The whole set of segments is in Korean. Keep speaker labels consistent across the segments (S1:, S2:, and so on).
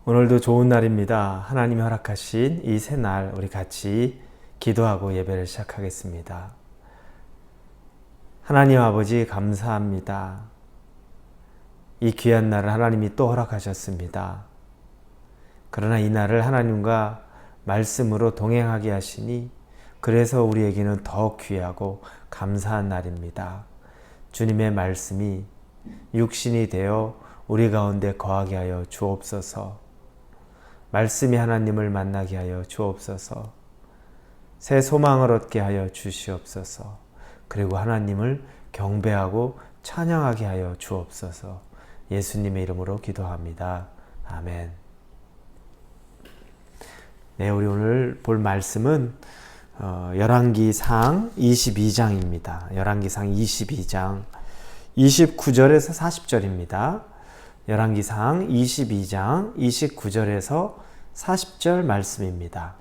S1: 오늘도 좋은 날입니다. 하나님이 허락하신 이 새 날 우리 같이 기도하고 예배를 시작하겠습니다. 하나님 아버지 감사합니다. 이 귀한 날을 하나님이 또 허락하셨습니다. 그러나 이 날을 하나님과 말씀으로 동행하게 하시니 그래서 우리에게는 더 귀하고 감사한 날입니다. 주님의 말씀이 육신이 되어 우리 가운데 거하게 하여 주옵소서. 말씀이 하나님을 만나게 하여 주옵소서. 새 소망을 얻게 하여 주시옵소서. 그리고 하나님을 경배하고 찬양하게 하여 주옵소서. 예수님의 이름으로 기도합니다. 아멘. 네, 우리 오늘 볼 말씀은 열왕기상 22장입니다. 열왕기상 22장 29절에서 40절입니다. 열왕기상 22장 29절에서 40절 말씀입니다.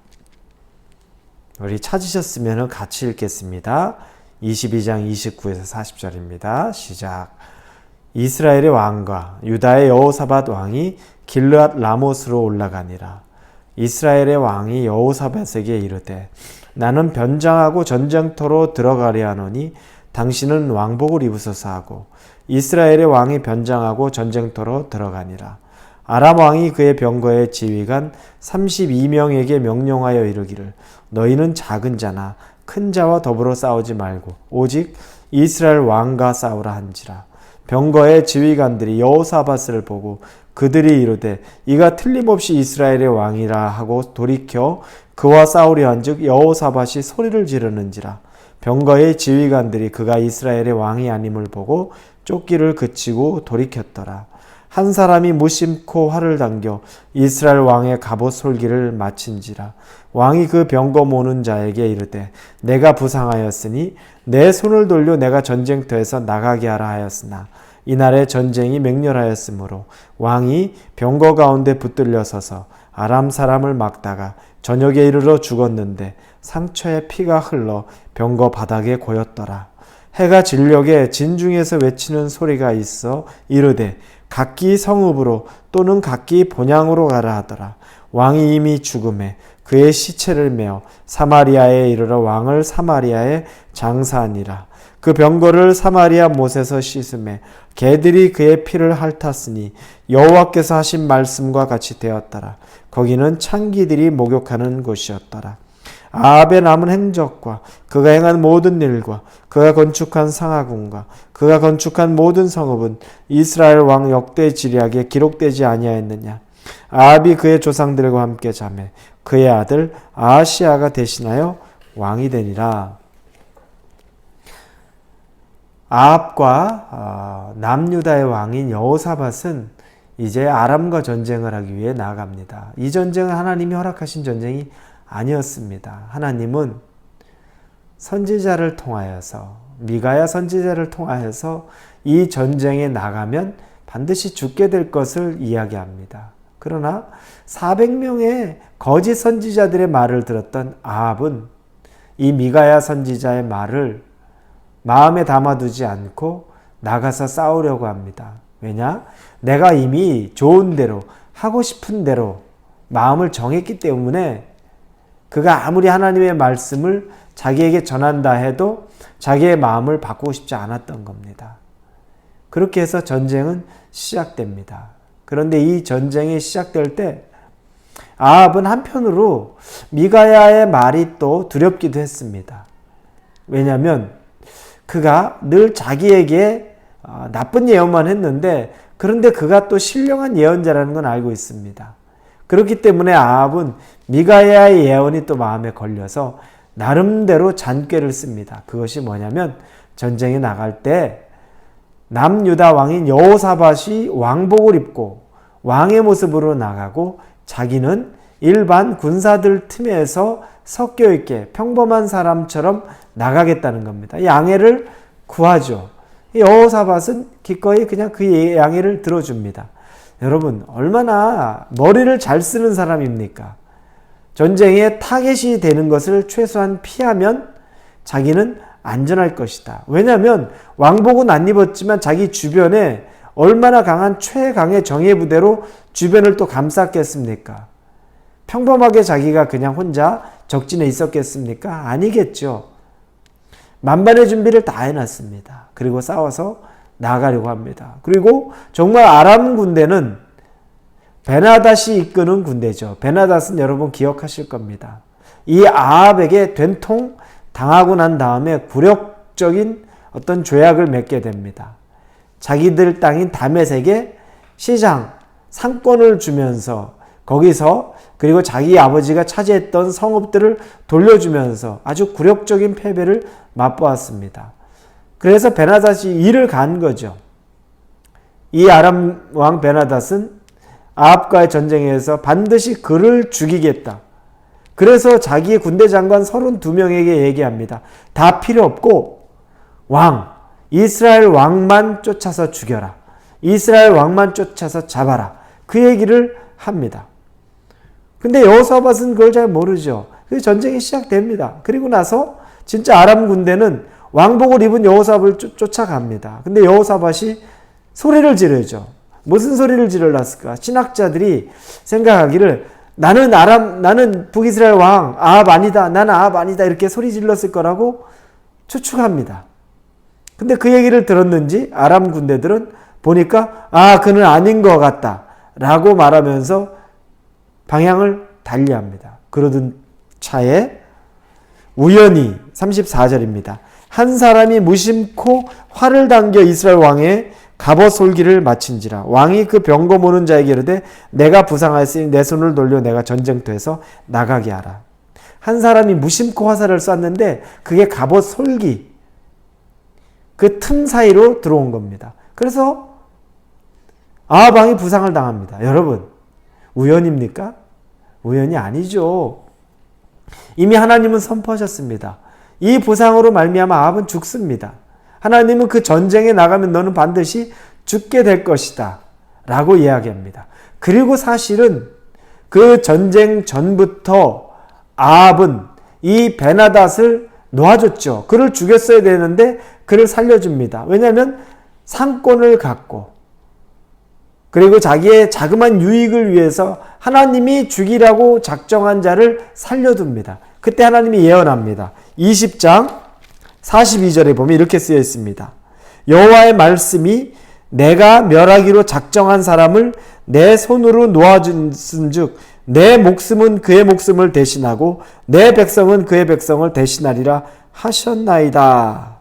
S1: 우리 찾으셨으면 같이 읽겠습니다. 22장 29에서 40절입니다. 시작. 이스라엘의 왕과 유다의 여호사밧 왕이 길르앗 라못으로 올라가니라. 이스라엘의 왕이 여호사밧에게 이르되 나는 변장하고 전쟁터로 들어가려 하노니 당신은 왕복을 입으소서 하고 이스라엘의 왕이 변장하고 전쟁터로 들어가니라. 아람 왕이 그의 병거의 지휘관 32명에게 명령하여 이르기를 너희는 작은 자나 큰 자와 더불어 싸우지 말고 오직 이스라엘 왕과 싸우라 한지라. 병거의 지휘관들이 여호사밧을 보고 그들이 이르되 이가 틀림없이 이스라엘의 왕이라 하고 돌이켜 그와 싸우려 한즉 여호사밧이 소리를 지르는지라. 병거의 지휘관들이 그가 이스라엘의 왕이 아님을 보고 쫓기를 그치고 돌이켰더라. 한 사람이 무심코 활을 당겨 이스라엘 왕의 갑옷 솔기를 마친지라. 왕이 그 병거 모는 자에게 이르되 내가 부상하였으니 내 손을 돌려 내가 전쟁터에서 나가게 하라 하였으나 이날에 전쟁이 맹렬하였으므로 왕이 병거 가운데 붙들려 서서 아람 사람을 막다가 저녁에 이르러 죽었는데 상처에 피가 흘러 병거 바닥에 고였더라. 해가 질녘에 진중에서 외치는 소리가 있어 이르되 각기 성읍으로 또는 각기 본향으로 가라 하더라. 왕이 이미 죽음에 그의 시체를 메어 사마리아에 이르러 왕을 사마리아에 장사하니라. 그 병거를 사마리아 못에서 씻음에 개들이 그의 피를 핥았으니 여호와께서 하신 말씀과 같이 되었더라. 거기는 창기들이 목욕하는 곳이었더라. 아합의 남은 행적과 그가 행한 모든 일과 그가 건축한 상하궁과 그가 건축한 모든 성읍은 이스라엘 왕 역대 지략에 기록되지 아니하였느냐. 아합이 그의 조상들과 함께 자매 그의 아들 아하시아가 대신하여 왕이 되니라. 아합과 남유다의 왕인 여호사밧은 이제 아람과 전쟁을 하기 위해 나아갑니다. 이 전쟁은 하나님이 허락하신 전쟁이 아니었습니다. 하나님은 선지자를 통하여서 미가야 선지자를 통하여서 이 전쟁에 나가면 반드시 죽게 될 것을 이야기합니다. 그러나 400명의 거짓 선지자들의 말을 들었던 아합은 이 미가야 선지자의 말을 마음에 담아두지 않고 나가서 싸우려고 합니다. 왜냐? 내가 이미 좋은 대로 하고 싶은 대로 마음을 정했기 때문에 그가 아무리 하나님의 말씀을 자기에게 전한다 해도 자기의 마음을 바꾸고 싶지 않았던 겁니다. 그렇게 해서 전쟁은 시작됩니다. 그런데 이 전쟁이 시작될 때 아합은 한편으로 미가야의 말이 또 두렵기도 했습니다. 왜냐하면 그가 늘 자기에게 나쁜 예언만 했는데 그런데 그가 또 신령한 예언자라는 건 알고 있습니다. 그렇기 때문에 아합은 미가야의 예언이 또 마음에 걸려서 나름대로 잔꾀를 씁니다. 그것이 뭐냐면 전쟁에 나갈 때 남유다 왕인 여호사밧이 왕복을 입고 왕의 모습으로 나가고 자기는 일반 군사들 틈에서 섞여 있게 평범한 사람처럼 나가겠다는 겁니다. 양해를 구하죠. 여호사밧은 기꺼이 그냥 그 양해를 들어줍니다. 여러분 얼마나 머리를 잘 쓰는 사람입니까? 전쟁에 타겟이 되는 것을 최소한 피하면 자기는 안전할 것이다. 왜냐하면 왕복은 안 입었지만 자기 주변에 얼마나 강한 최강의 정예 부대로 주변을 또 감쌌겠습니까? 평범하게 자기가 그냥 혼자 적진에 있었겠습니까? 아니겠죠. 만반의 준비를 다 해놨습니다. 그리고 싸워서 나가려고 합니다. 그리고 정말 아람 군대는 베나닷이 이끄는 군대죠. 베나닷은 여러분 기억하실 겁니다. 이 아합에게 된통 당하고 난 다음에 굴욕적인 어떤 조약을 맺게 됩니다. 자기들 땅인 다메섹에 시장, 상권을 주면서 거기서 그리고 자기 아버지가 차지했던 성읍들을 돌려주면서 아주 굴욕적인 패배를 맛보았습니다. 그래서 베나닷이 이를 간 거죠. 이 아람 왕 베나닷은 아합과의 전쟁에서 반드시 그를 죽이겠다. 그래서 자기의 군대 장관 32명에게 얘기합니다. 다 필요 없고 이스라엘 왕만 쫓아서 죽여라. 이스라엘 왕만 쫓아서 잡아라. 그 얘기를 합니다. 근데 여호사밧은 그걸 잘 모르죠. 그 전쟁이 시작됩니다. 그리고 나서 진짜 아람 군대는 왕복을 입은 여호사밧을 쫓아갑니다. 근데 여호사밧이 소리를 지르죠. 무슨 소리를 지르렀을까? 신학자들이 생각하기를 나는 북이스라엘 왕 아합 아니다. 나는 아합 아니다. 이렇게 소리 질렀을 거라고 추측합니다. 근데 그 얘기를 들었는지 아람 군대들은 보니까 그는 아닌 것 같다 라고 말하면서 방향을 달리합니다. 그러던 차에 우연히 34절입니다. 한 사람이 무심코 활을 당겨 이스라엘 왕의 갑옷 솔기를 마친지라. 왕이 그 병거 모는 자에게 이르되 내가 부상하였으니 내 손을 돌려 내가 전쟁터에서 나가게 하라. 한 사람이 무심코 화살을 쐈는데 그게 갑옷 솔기 그 틈 사이로 들어온 겁니다. 그래서 아합 왕이 부상을 당합니다. 여러분 우연입니까? 우연이 아니죠. 이미 하나님은 선포하셨습니다. 이 부상으로 말미암아 아합은 죽습니다. 하나님은 그 전쟁에 나가면 너는 반드시 죽게 될 것이다 라고 이야기합니다. 그리고 사실은 그 전쟁 전부터 아합은 이 베나닷을 놓아줬죠. 그를 죽였어야 되는데 그를 살려줍니다. 왜냐하면 상권을 갖고 그리고 자기의 자그마한 유익을 위해서 하나님이 죽이라고 작정한 자를 살려둡니다. 그때 하나님이 예언합니다. 20장 42절에 보면 이렇게 쓰여 있습니다. 여호와의 말씀이 내가 멸하기로 작정한 사람을 내 손으로 놓아준즉 내 목숨은 그의 목숨을 대신하고 내 백성은 그의 백성을 대신하리라 하셨나이다.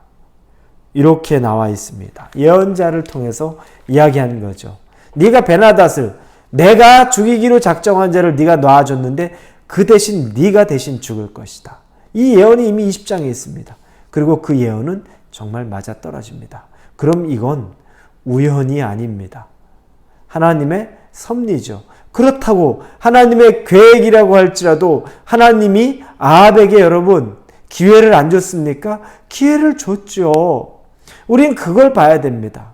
S1: 이렇게 나와 있습니다. 예언자를 통해서 이야기하는 거죠. 네가 베나닷을 내가 죽이기로 작정한 자를 네가 놔줬는데 그 대신 네가 대신 죽을 것이다. 이 예언이 이미 20장에 있습니다. 그리고 그 예언은 정말 맞아떨어집니다. 그럼 이건 우연이 아닙니다. 하나님의 섭리죠. 그렇다고 하나님의 계획이라고 할지라도 하나님이 아합에게 여러분 기회를 안 줬습니까? 기회를 줬죠. 우린 그걸 봐야 됩니다.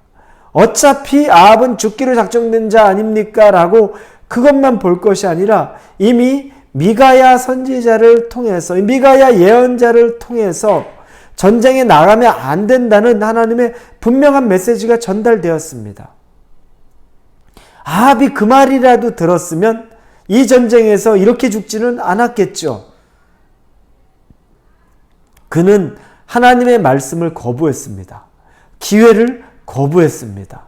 S1: 어차피 아합은 죽기로 작정된 자 아닙니까? 라고 그것만 볼 것이 아니라 이미 미가야 선지자를 통해서 미가야 예언자를 통해서 전쟁에 나가면 안 된다는 하나님의 분명한 메시지가 전달되었습니다. 아합이 그 말이라도 들었으면 이 전쟁에서 이렇게 죽지는 않았겠죠. 그는 하나님의 말씀을 거부했습니다. 기회를 거부했습니다.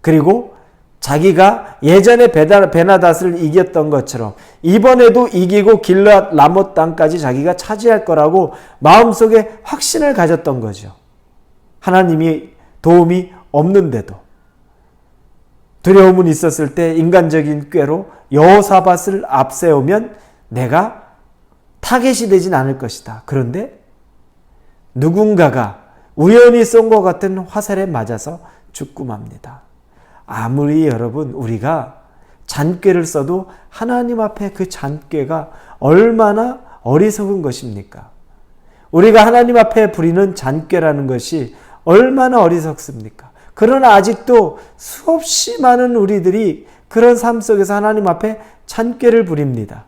S1: 그리고 자기가 예전에 베나닷을 이겼던 것처럼 이번에도 이기고 길르앗 라못 땅까지 자기가 차지할 거라고 마음속에 확신을 가졌던 거죠. 하나님이 도움이 없는데도 두려움은 있었을 때 인간적인 꾀로 여호사밧을 앞세우면 내가 타겟이 되진 않을 것이다. 그런데 누군가가 우연히 쏜 것 같은 화살에 맞아서 죽고 맙니다. 아무리 여러분 우리가 잔꾀를 써도 하나님 앞에 그 잔꾀가 얼마나 어리석은 것입니까? 우리가 하나님 앞에 부리는 잔꾀라는 것이 얼마나 어리석습니까? 그러나 아직도 수없이 많은 우리들이 그런 삶 속에서 하나님 앞에 잔꾀를 부립니다.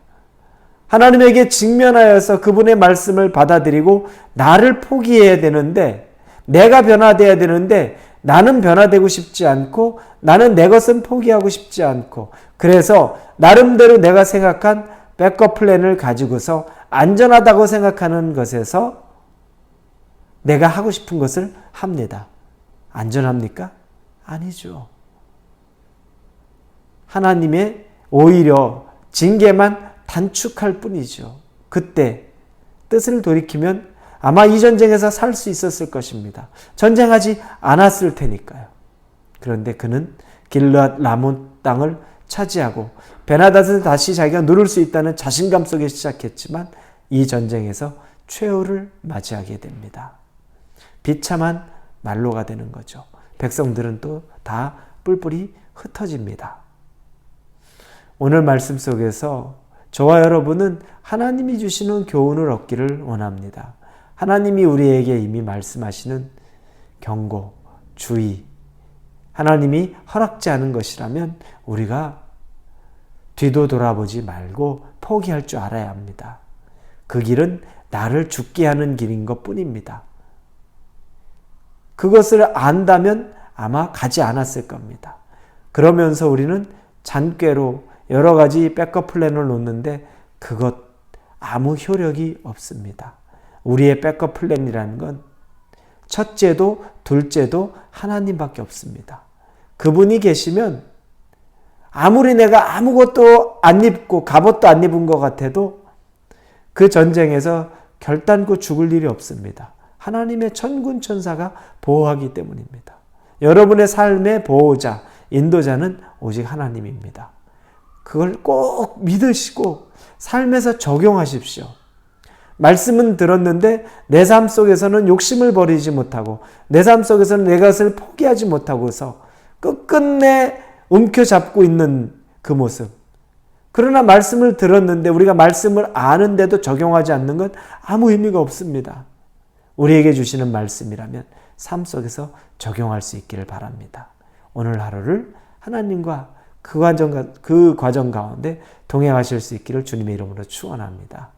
S1: 하나님에게 직면하여서 그분의 말씀을 받아들이고 나를 포기해야 되는데 내가 변화되어야 되는데 나는 변화되고 싶지 않고 나는 내 것은 포기하고 싶지 않고 그래서 나름대로 내가 생각한 백업 플랜을 가지고서 안전하다고 생각하는 것에서 내가 하고 싶은 것을 합니다. 안전합니까? 아니죠. 하나님의 오히려 징계만 단축할 뿐이죠. 그때 뜻을 돌이키면 아마 이 전쟁에서 살 수 있었을 것입니다. 전쟁하지 않았을 테니까요. 그런데 그는 길르앗 라몬 땅을 차지하고 베나닷을 다시 자기가 누를 수 있다는 자신감 속에 시작했지만 이 전쟁에서 최후를 맞이하게 됩니다. 비참한 말로가 되는 거죠. 백성들은 또 다 뿔뿔이 흩어집니다. 오늘 말씀 속에서 저와 여러분은 하나님이 주시는 교훈을 얻기를 원합니다. 하나님이 우리에게 이미 말씀하시는 경고, 주의, 하나님이 허락지 않은 것이라면 우리가 뒤도 돌아보지 말고 포기할 줄 알아야 합니다. 그 길은 나를 죽게 하는 길인 것 뿐입니다. 그것을 안다면 아마 가지 않았을 겁니다. 그러면서 우리는 잔꾀로 여러 가지 백업 플랜을 놓는데 그것 아무 효력이 없습니다. 우리의 백업 플랜이라는 건 첫째도 둘째도 하나님밖에 없습니다. 그분이 계시면 아무리 내가 아무것도 안 입고 갑옷도 안 입은 것 같아도 그 전쟁에서 결단코 죽을 일이 없습니다. 하나님의 천군 천사가 보호하기 때문입니다. 여러분의 삶의 보호자, 인도자는 오직 하나님입니다. 그걸 꼭 믿으시고 삶에서 적용하십시오. 말씀은 들었는데 내 삶 속에서는 욕심을 버리지 못하고 내 삶 속에서는 내 것을 포기하지 못하고서 끝끝내 움켜잡고 있는 그 모습. 그러나 말씀을 들었는데 우리가 말씀을 아는데도 적용하지 않는 건 아무 의미가 없습니다. 우리에게 주시는 말씀이라면 삶 속에서 적용할 수 있기를 바랍니다. 오늘 하루를 하나님과 그 과정 가운데 동행하실 수 있기를 주님의 이름으로 축원합니다.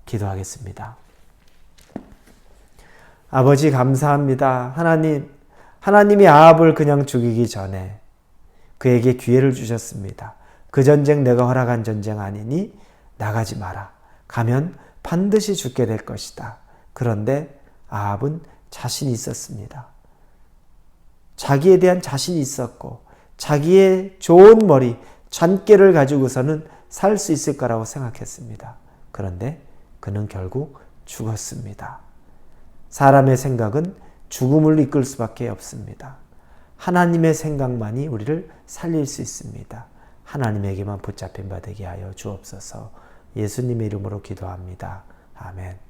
S1: 기도하겠습니다. 아버지 감사합니다. 하나님이 아합을 그냥 죽이기 전에 그에게 기회를 주셨습니다. 그 전쟁 내가 허락한 전쟁 아니니 나가지 마라. 가면 반드시 죽게 될 것이다. 그런데 아합은 자신이 있었습니다. 자기에 대한 자신이 있었고 자기의 좋은 머리, 잔꾀를 가지고서는 살 수 있을 거라고 생각했습니다. 그런데 그는 결국 죽었습니다. 사람의 생각은 죽음을 이끌 수밖에 없습니다. 하나님의 생각만이 우리를 살릴 수 있습니다. 하나님에게만 붙잡힌 바 되게 하여 주옵소서. 예수님의 이름으로 기도합니다. 아멘.